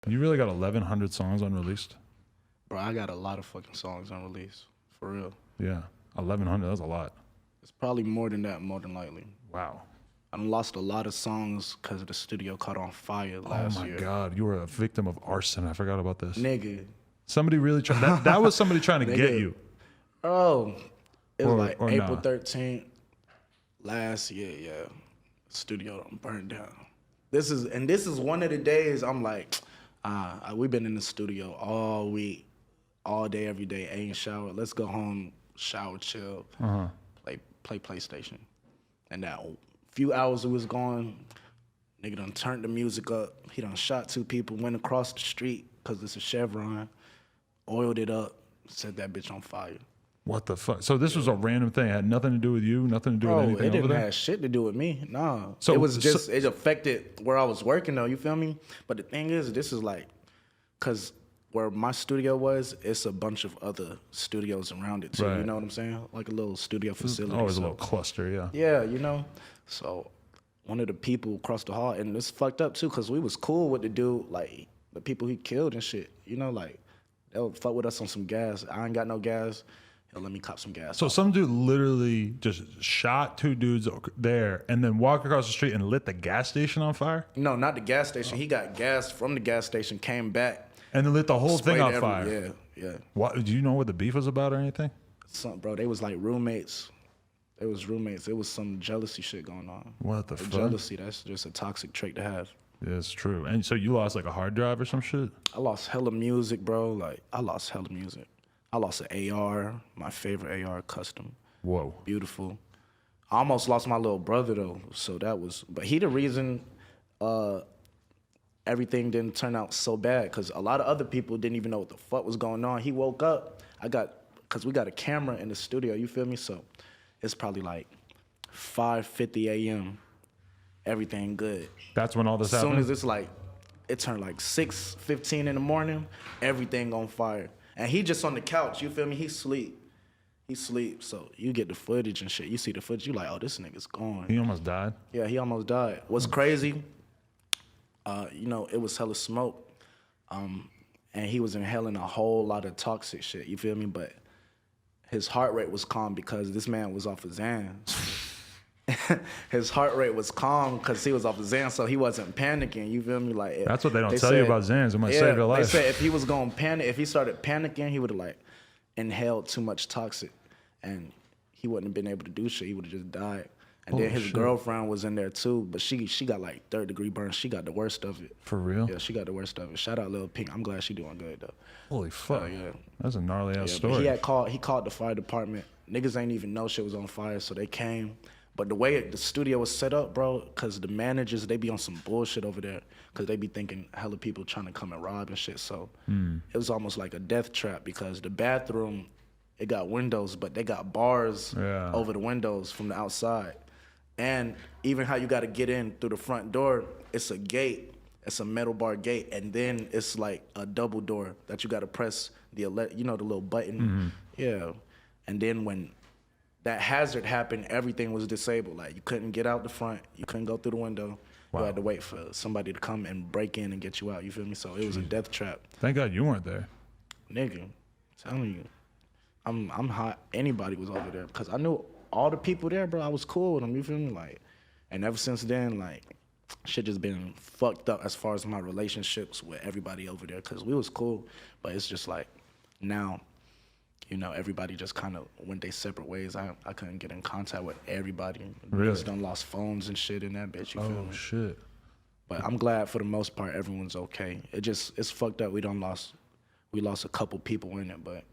You really got 1,100 songs unreleased? Bro, I got a lot of fucking songs unreleased. For real. Yeah, 1,100. That's a lot. It's probably more than that, more than likely. Wow. I lost a lot of songs because the studio caught on fire last year. Oh my God, you were a victim of arson. I forgot about this. Nigga. Somebody really tried. That was somebody trying to get you. Oh, it was like or April nah. 13th last year. Yeah, studio done burned down. This is one of the days I'm like, we've been in the studio all week, all day, every day. Ain't showered. Let's go home, shower, chill, play PlayStation. And that few hours it was gone, nigga done turned the music up. He done shot 2 people, went across the street because it's a Chevron, oiled it up, set that bitch on fire. What the fuck? So this was a random thing. It had nothing to do with you, nothing to do with anything it didn't over there? have shit to do with me. Nah. So- it was just, so- it affected where I was working though, you feel me? But the thing is, this is like, cause where my studio was, it's a bunch of other studios around it too. Right. You know what I'm saying? Like a little studio facility. Always a so- little cluster, yeah. Yeah, you know. So one of the people across the hall, and it's fucked up too, cause we was cool with the dude, like the people he killed and shit. You know, like they'll fuck with us on some gas. I ain't got no gas. He'll let me cop some gas. So some dude literally just shot 2 dudes there and then walked across the street and lit the gas station on fire? No, not the gas station. He got gas from the gas station, came back. And then lit the whole thing sprayed on fire? Yeah. What, do you know what the beef was about or anything? Bro, they was like roommates. They was roommates. It was some jealousy shit going on. What the fuck? Jealousy, that's just a toxic trait to have. Yeah, it's true. And so you lost like a hard drive or some shit? I lost hella music, bro. Like, I lost hella music. I lost an AR, my favorite AR custom. Whoa. Beautiful. I almost lost my little brother, though. So that was, but he the reason everything didn't turn out so bad, because a lot of other people didn't even know what the fuck was going on. He woke up, because we got a camera in the studio, you feel me? So it's probably like 5:50 a.m., everything good. That's when all this As soon happened? as it's like, it turned like 6:15 in the morning, everything on fire. And he just on the couch, you feel me? He sleep. So you get the footage and shit. You see the footage, you like, oh, this nigga's gone. He almost died? Yeah, he almost died. What's crazy, you know, it was hella smoke. And he was inhaling a whole lot of toxic shit, you feel me? But his heart rate was calm because this man was off of Xans. His heart rate was calm because he was off of Xans, so he wasn't panicking, you feel me? Like, That's what they don't tell you about Xans. It might save your life. They said if he was gonna panic, if he started panicking, he would have like inhaled too much toxic and he wouldn't have been able to do shit. He would have just died. And then his girlfriend was in there too, but she got like 3rd-degree burns. She got the worst of it. For real? Yeah, she got the worst of it. Shout out Lil Pink. I'm glad she doing good though. Holy fuck. Yeah. That's a gnarly ass But story. he called the fire department. Niggas ain't even know shit was on fire, so they came. But the way the studio was set up, bro, because the managers, they be on some bullshit over there, because they be thinking hella people trying to come and rob and shit. So it was almost like a death trap, because the bathroom, it got windows, but they got bars over the windows from the outside. And even how you got to get in through the front door, it's a gate. It's a metal bar gate, and then it's like a double door that you got to press the little button. Yeah. And then when that hazard happened, everything was disabled. Like, you couldn't get out the front, you couldn't go through the window. Wow. You had to wait for somebody to come and break in and get you out. You feel me? So it was a death trap. Thank God you weren't there. Nigga, telling you, I'm hot. Anybody was over there, because I knew all the people there, bro. I was cool with them. You feel me? Like, and ever since then, like, shit just been fucked up as far as my relationships with everybody over there, because we was cool, but it's just like now, you know, everybody just kind of went their separate ways. I couldn't get in contact with everybody. Really? Niggas done lost phones and shit in that bitch, you feel me? Oh, shit. But I'm glad for the most part everyone's okay. It's fucked up. We lost a couple people in it, but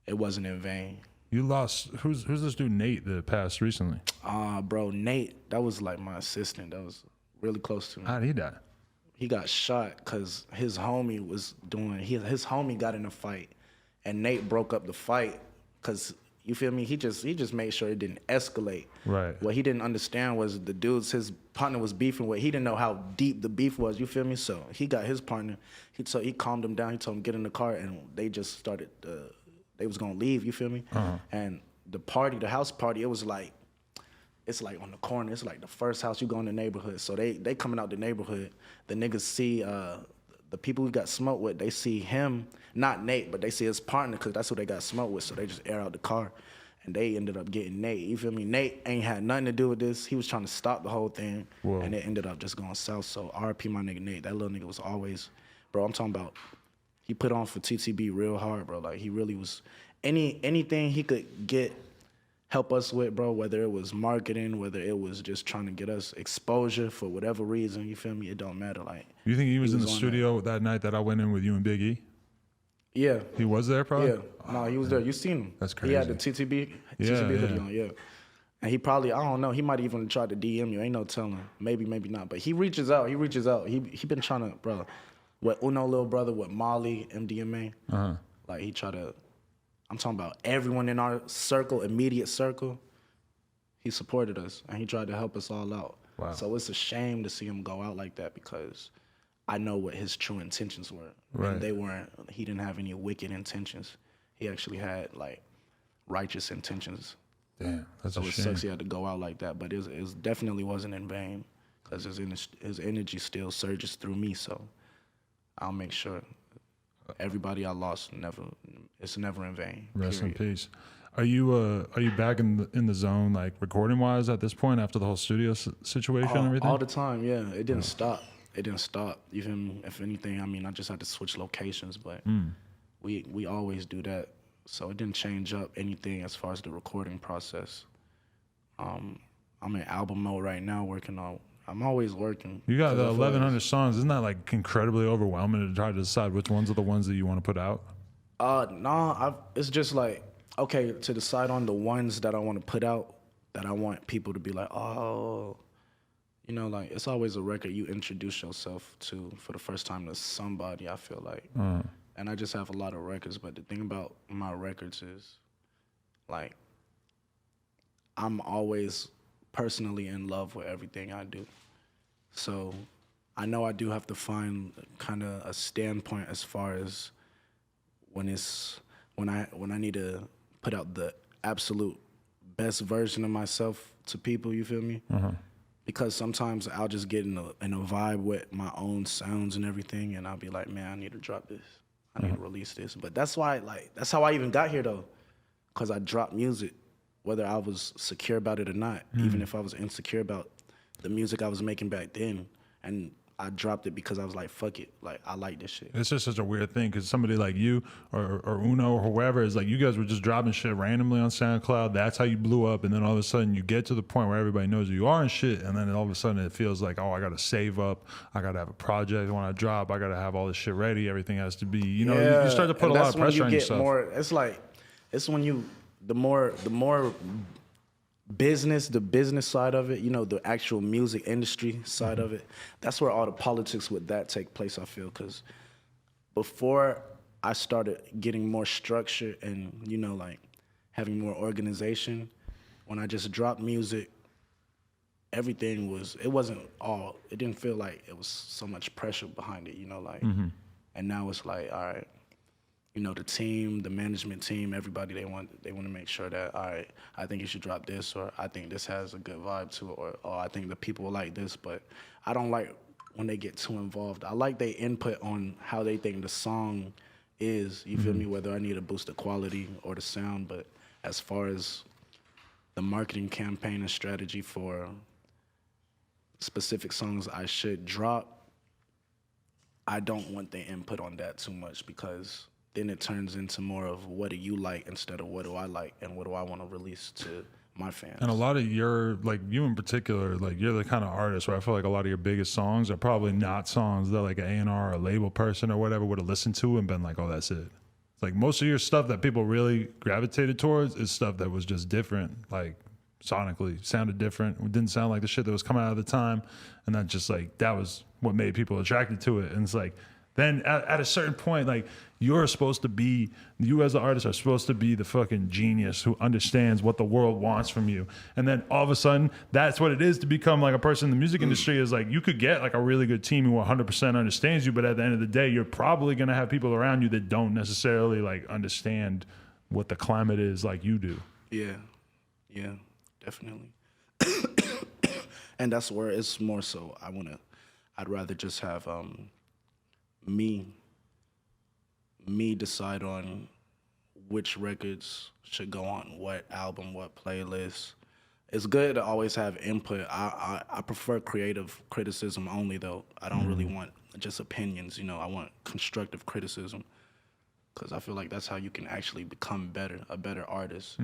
it wasn't in vain. You lost, who's this dude Nate that passed recently? Bro, Nate, that was like my assistant. That was really close to me. How did he die? He got shot because his homie his homie got in a fight, and Nate broke up the fight because, you feel me, he just made sure it didn't escalate. Right. What he didn't understand was the dudes his partner was beefing with, he didn't know how deep the beef was, you feel me? So he got his partner, he calmed him down, he told him get in the car, and they just started, they was gonna leave, you feel me? And the house party, it was like, it's like on the corner. It's like the first house you go in the neighborhood. So they coming out the neighborhood. The niggas see the people we got smoked with, they see him, not Nate, but they see his partner because that's who they got smoked with. So they just air out the car, and they ended up getting Nate. You feel me? Nate ain't had nothing to do with this. He was trying to stop the whole thing, Whoa. and it ended up just going south. So RP my nigga Nate. That little nigga was always, bro. I'm talking about. He put on for TTB real hard, bro. Like he really was. Anything he could help us with, bro, whether it was marketing, whether it was just trying to get us exposure for whatever reason, you feel me? It don't matter. Like, You think he was in the on studio that night that I went in with you and Big E? yeah. He was there, probably? Yeah. No, he was there. You seen him. That's He had the crazy. TTB Yeah, hoodie yeah. on, yeah. And he probably, I don't know, he might even try to DM you. Ain't no telling. Maybe, maybe not. But he reaches out. He been trying to, bro, with Uno little brother, with Molly, MDMA. Like, he tried to, I'm talking about everyone in our circle, immediate circle. He supported us, and he tried to help us all out. Wow. So it's a shame to see him go out like that because I know what his true intentions were. Right. And they weren't, he didn't have any wicked intentions. He actually had, like, righteous intentions. Damn, that's So a it shame. sucks he had to go out like that, but it definitely wasn't in vain because his energy still surges through me, so I'll make sure everybody I lost, it's never in vain. Rest in period. peace. Are you back in the zone, like recording wise, at this point after the whole studio situation and everything? All the time, yeah. It didn't stop. It didn't stop. Even if anything, I mean, I just had to switch locations, but we always do that. So it didn't change up anything as far as the recording process. I'm in album mode right now, I'm always working. You got 'cause the I feel like 1,100 songs. Isn't that like incredibly overwhelming to try to decide which ones are the ones that you want to put out? It's just like, okay, to decide on the ones that I want to put out, that I want people to be like, oh, you know, like, it's always a record you introduce yourself to for the first time to somebody, I feel like. And I just have a lot of records, but the thing about my records is, like, I'm always personally in love with everything I do. So I know I do have to find kind of a standpoint as far as when I need to put out the absolute best version of myself to people, you feel me? Because sometimes I'll just get in a vibe with my own sounds and everything, and I'll be like, man, I need to drop this. I need to release this. But that's why, like, that's how I even got here, though, because I dropped music, whether I was secure about it or not, even if I was insecure about the music I was making back then. And I dropped it because I was like, fuck it. Like, I like this shit. It's just such a weird thing because somebody like you or Uno or whoever is like, you guys were just dropping shit randomly on SoundCloud. That's how you blew up. And then all of a sudden you get to the point where everybody knows who you are and shit. And then all of a sudden it feels like, oh, I got to save up. I got to have a project. When I drop, I got to have all this shit ready. Everything has to be, you know, you start to put a lot of pressure on yourself. It's like, it's when you, the more the business side of it, you know, the actual music industry side of it, that's where all the politics with that take place, I feel. Because before I started getting more structure and, you know, like having more organization, when I just dropped music, everything it didn't feel like it was so much pressure behind it, you know, like, and now it's like, all right, you know, the team, the management team, everybody, they want to make sure that, all right, I think you should drop this, or I think this has a good vibe to it, or I think the people will like this. But I don't like when they get too involved. I like their input on how they think the song is, you feel me, whether I need to boost the quality or the sound. But as far as the marketing campaign and strategy for specific songs I should drop, I don't want their input on that too much, because then it turns into more of what do you like instead of what do I like and what do I want to release to my fans. And a lot of your, like you in particular, like you're the kind of artist where I feel like a lot of your biggest songs are probably not songs that like an A&R or a label person or whatever would have listened to and been like, oh, that's it. Like most of your stuff that people really gravitated towards is stuff that was just different, like sonically sounded different. It didn't sound like the shit that was coming out at the time. And that just like, that was what made people attracted to it. And it's like, then at a certain point, like you as an artist are supposed to be the fucking genius who understands what the world wants from you. And then all of a sudden, that's what it is to become like a person in the music industry, is like you could get like a really good team who 100% understands you, but at the end of the day, you're probably going to have people around you that don't necessarily like understand what the climate is like you do. Yeah, definitely. And that's where it's more so I'd rather just have me decide on which records should go on what album, what playlist. It's good to always have input. I prefer creative criticism only, though. I don't really want just opinions, you know. I want constructive criticism because I feel like that's how you can actually become better, a better artist.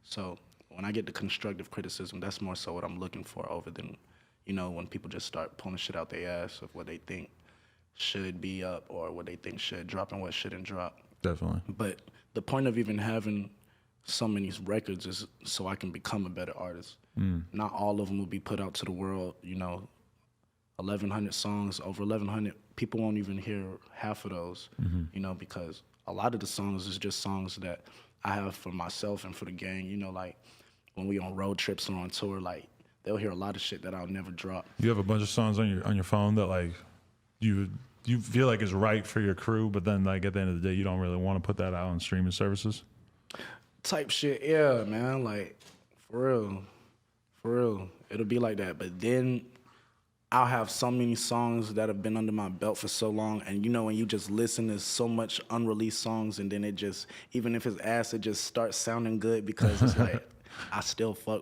So when I get the constructive criticism, that's more so what I'm looking for over than, you know, when people just start pulling shit out their ass of what they think should be up or what they think should drop and what shouldn't drop. Definitely. But the point of even having so many records is so I can become a better artist. Not all of them will be put out to the world, you know. 1,100 songs, over 1,100, people won't even hear half of those, you know, because a lot of the songs is just songs that I have for myself and for the gang, you know, like when we on road trips or on tour, like they'll hear a lot of shit that I'll never drop. You have a bunch of songs on your phone that like you feel like is right for your crew, but then like at the end of the day, you don't really want to put that out on streaming services. Type shit, yeah, man, like for real, it'll be like that. But then I'll have so many songs that have been under my belt for so long, and you know when you just listen, there's so much unreleased songs, and then it just, even if it's ass, it just starts sounding good because it's like I still fuck with